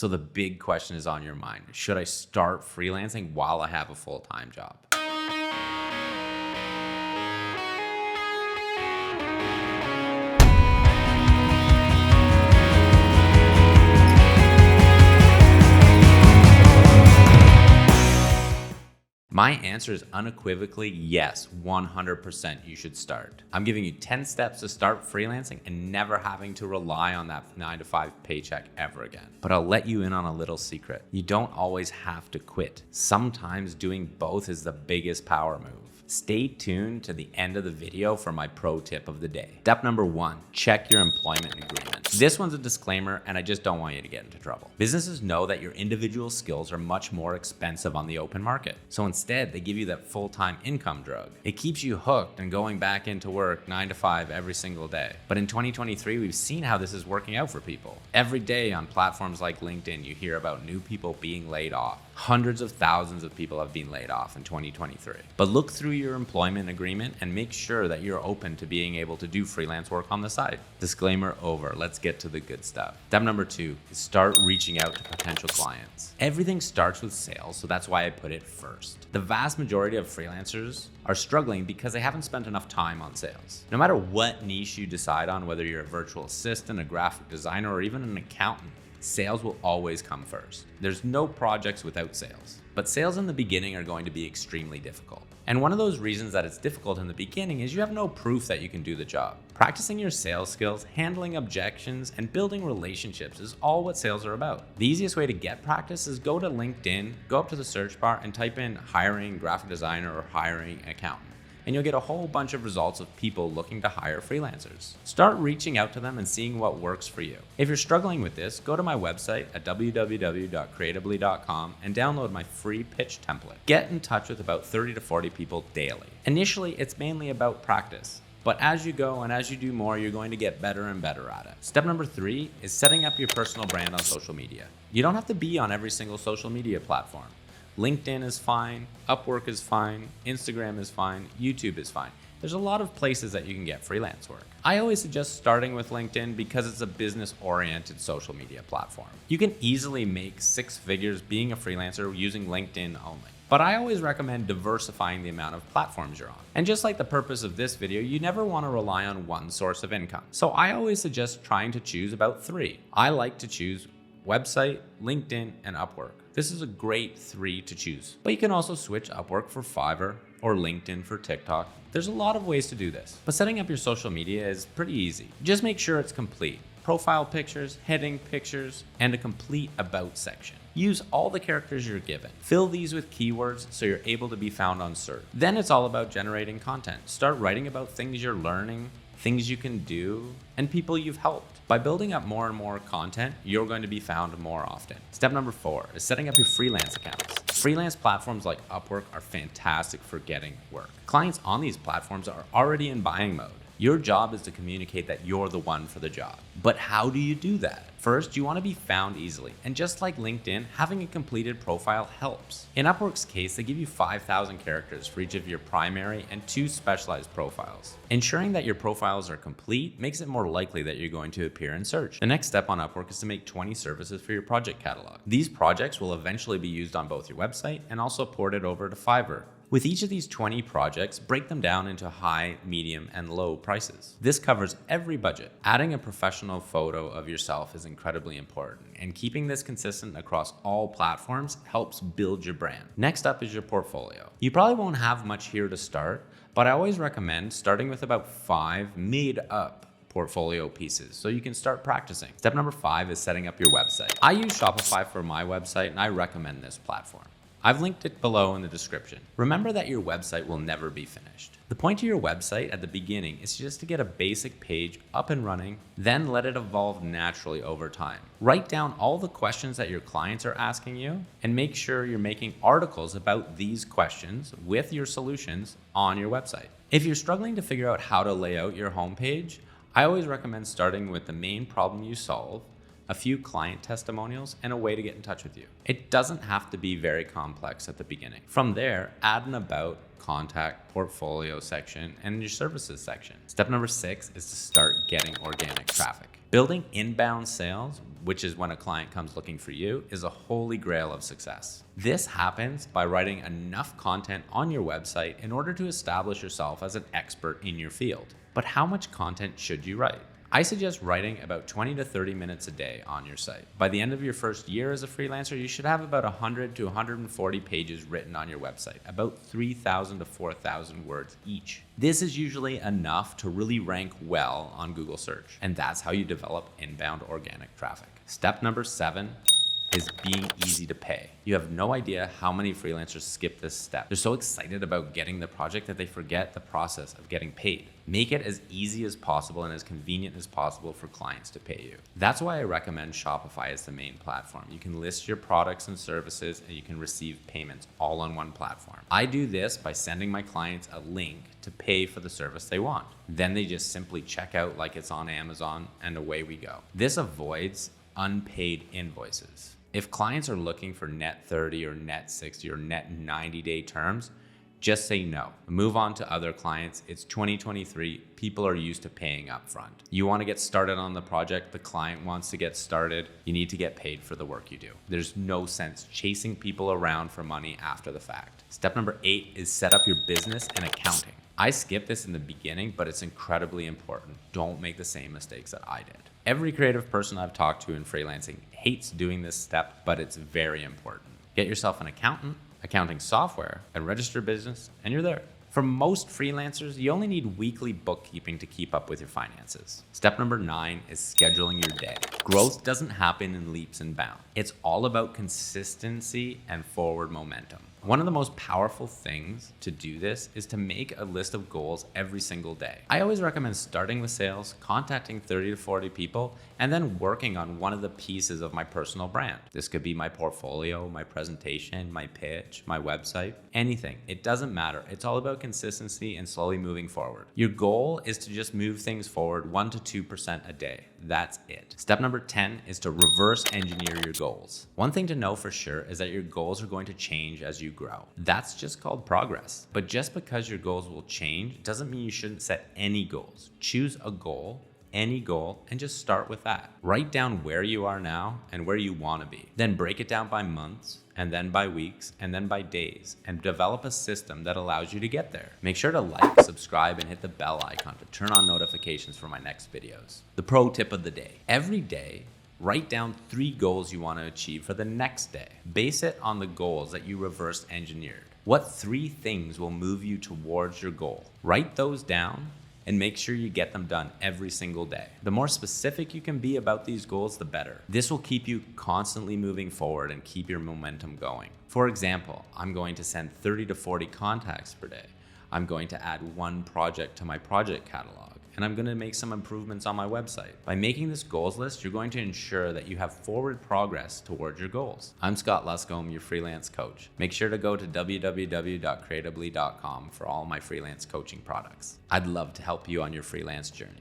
So the big question is on your mind. Should I start freelancing while I have a full-time job? My answer is unequivocally yes, 100% you should start. I'm giving you 10 steps to start freelancing and never having to rely on that 9-to-5 paycheck ever again. But I'll let you in on a little secret. You don't always have to quit. Sometimes doing both is the biggest power move. Stay tuned to the end of the video for my pro tip of the day. Step number 1, check your employment agreement. This one's a disclaimer and I just don't want you to get into trouble. Businesses know that your individual skills are much more expensive on the open market. So instead, they give you that full-time income drug. It keeps you hooked and going back into work 9 to 5 every single day. But in 2023, we've seen how this is working out for people. Every day on platforms like LinkedIn, you hear about new people being laid off. Hundreds of thousands of people have been laid off in 2023. But look through your employment agreement and make sure that you're open to being able to do freelance work on the side. Disclaimer over. Let's get to the good stuff. Step number 2 is start reaching out to potential clients. Everything starts with sales, so that's why I put it first. The vast majority of freelancers are struggling because they haven't spent enough time on sales. No matter what niche you decide on, whether you're a virtual assistant, a graphic designer, or even an accountant, sales will always come first. There's no projects without sales. But sales in the beginning are going to be extremely difficult. And one of those reasons that it's difficult in the beginning is you have no proof that you can do the job. Practicing your sales skills, handling objections, and building relationships is all what sales are about. The easiest way to get practice is go to LinkedIn, go up to the search bar and type in hiring graphic designer or hiring accountant. And you'll get a whole bunch of results of people looking to hire freelancers. Start reaching out to them and seeing what works for you. If you're struggling with this, go to my website at www.creatively.com and download my free pitch template. Get in touch with about 30 to 40 people daily. Initially, it's mainly about practice. But as you go and as you do more, you're going to get better and better at it. Step number 3 is setting up your personal brand on social media. You don't have to be on every single social media platform. LinkedIn is fine, Upwork is fine, Instagram is fine, YouTube is fine. There's a lot of places that you can get freelance work. I always suggest starting with LinkedIn because it's a business-oriented social media platform. You can easily make 6 figures being a freelancer using LinkedIn only. But I always recommend diversifying the amount of platforms you're on. And just like the purpose of this video, you never want to rely on one source of income. So I always suggest trying to choose about 3. I like to choose website, LinkedIn, and Upwork. This is a great 3 to choose. But you can also switch Upwork for Fiverr or LinkedIn for TikTok. There's a lot of ways to do this. But setting up your social media is pretty easy. Just make sure it's complete. Profile pictures, heading pictures, and a complete about section. Use all the characters you're given. Fill these with keywords so you're able to be found on search. Then it's all about generating content. Start writing about things you're learning, things you can do, and people you've helped. By building up more and more content, you're going to be found more often. Step number 4 is setting up your freelance accounts. Freelance platforms like Upwork are fantastic for getting work. Clients on these platforms are already in buying mode. Your job is to communicate that you're the one for the job. But how do you do that? First, you want to be found easily. And just like LinkedIn, having a completed profile helps. In Upwork's case, they give you 5,000 characters for each of your primary and 2 specialized profiles. Ensuring that your profiles are complete makes it more likely that you're going to appear in search. The next step on Upwork is to make 20 services for your project catalog. These projects will eventually be used on both your website and also ported over to Fiverr. With each of these 20 projects, break them down into high, medium, and low prices. This covers every budget. Adding a professional photo of yourself is incredibly important, and keeping this consistent across all platforms helps build your brand. Next up is your portfolio. You probably won't have much here to start, but I always recommend starting with about 5 made-up portfolio pieces so you can start practicing. Step number 5 is setting up your website. I use Shopify for my website, and I recommend this platform. I've linked it below in the description. Remember that your website will never be finished. The point of your website at the beginning is just to get a basic page up and running, then let it evolve naturally over time. Write down all the questions that your clients are asking you and make sure you're making articles about these questions with your solutions on your website. If you're struggling to figure out how to lay out your homepage, I always recommend starting with the main problem you solve, a few client testimonials, and a way to get in touch with you. It doesn't have to be very complex at the beginning. From there, add an about, contact, portfolio section, and your services section. Step number 6 is to start getting organic traffic. Building inbound sales which is when a client comes looking for you, is a holy grail of success. This happens by writing enough content on your website in order to establish yourself as an expert in your field. But how much content should you write? I suggest writing about 20 to 30 minutes a day on your site. By the end of your first year as a freelancer, you should have about 100 to 140 pages written on your website, about 3,000 to 4,000 words each. This is usually enough to really rank well on Google search, and that's how you develop inbound organic traffic. Step number 7 is being easy to pay. You have no idea how many freelancers skip this step. They're so excited about getting the project that they forget the process of getting paid. Make it as easy as possible and as convenient as possible for clients to pay you. That's why I recommend Shopify as the main platform. You can list your products and services and you can receive payments all on one platform. I do this by sending my clients a link to pay for the service they want. Then they just simply check out like it's on Amazon and away we go. This avoids unpaid invoices. If clients are looking for net 30 or net 60 or net 90-day terms, just say no. Move on to other clients. It's 2023. People are used to paying upfront. You want to get started on the project. The client wants to get started. You need to get paid for the work you do. There's no sense chasing people around for money after the fact. Step number 8 is set up your business and accounting. I skipped this in the beginning, but it's incredibly important. Don't make the same mistakes that I did. Every creative person I've talked to in freelancing hates doing this step, but it's very important. Get yourself an accountant, accounting software, and register business, and you're there. For most freelancers, you only need weekly bookkeeping to keep up with your finances. Step number 9 is scheduling your day. Growth doesn't happen in leaps and bounds. It's all about consistency and forward momentum. One of the most powerful things to do this is to make a list of goals every single day. I always recommend starting with sales, contacting 30 to 40 people, and then working on one of the pieces of my personal brand. This could be my portfolio, my presentation, my pitch, my website, anything. It doesn't matter. It's all about consistency and slowly moving forward. Your goal is to just move things forward 1 to 2% a day. That's it. Step number 10 is to reverse engineer your goals. One thing to know for sure is that your goals are going to change as you grow. That's just called progress. But just because your goals will change doesn't mean you shouldn't set any goals. Choose a goal, any goal, and just start with that. Write down where you are now and where you want to be. Then break it down by months, and then by weeks, and then by days, and develop a system that allows you to get there. Make sure to like, subscribe, and hit the bell icon to turn on notifications for my next videos. The pro tip of the day. Every day, write down 3 goals you want to achieve for the next day. Base it on the goals that you reverse engineered. What 3 things will move you towards your goal? Write those down and make sure you get them done every single day. The more specific you can be about these goals, the better. This will keep you constantly moving forward and keep your momentum going. For example, I'm going to send 30 to 40 contacts per day. I'm going to add 1 project to my project catalog, and I'm going to make some improvements on my website. By making this goals list, you're going to ensure that you have forward progress towards your goals. I'm Scott Luscombe, your freelance coach. Make sure to go to www.creatively.com for all my freelance coaching products. I'd love to help you on your freelance journey.